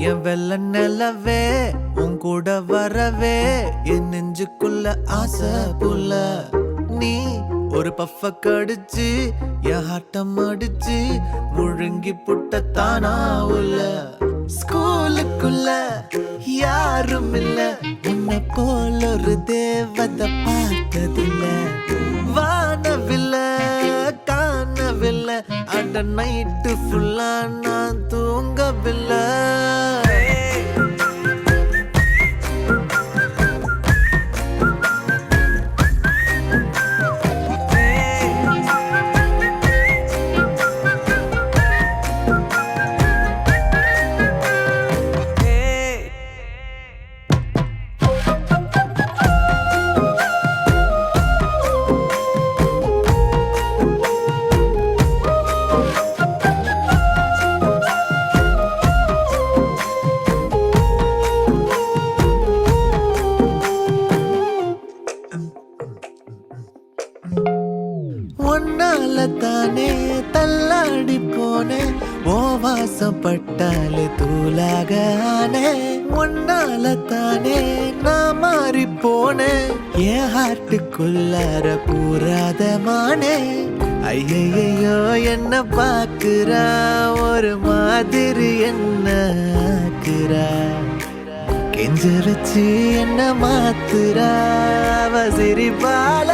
என் வெள்ள நிலவே உன் கூட வரவே என் நெஞ்சுக்குள்ள ஆசை புல்ல நீ ஒரு பஃப கடிச்சு என் ஆட்டம் அடிச்சு முழுங்கி புட்ட தானா உள்ள ஸ்கூலுக்குள்ள யாரும் இல்ல உன்னை போல ஒரு தேவதை பார்த்ததில்ல வானவில்ல காணவில்லை அட நைட்டு ஃபுல்லா நான் தூங்கவில்லை ஒன்னால தானே தள்ளாடி போனேன் ஓ வாசப்பட்டாலே தூளாக ஆனே ஒன்னால தானே நான் மாறி போனேன் என் ஹார்ட்டுக்குள்ளார பூராத மானே ஐயையோ என்ன பாக்குறா ஒரு மாதிரி என்ன ஆக்குறா கெஞ்ச வச்சு என்ன மாத்துறா அவ சிரிப்பால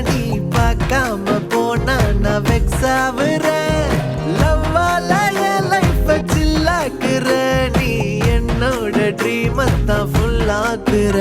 நீ பார்க்காம போனா நான் வெக்ஸ் ஆகுறேன் லவ்வால என் லைஃப் சில்லாக்குற நீ என்னோட ட்ரீம் தான் ஃபுல்லாக்குற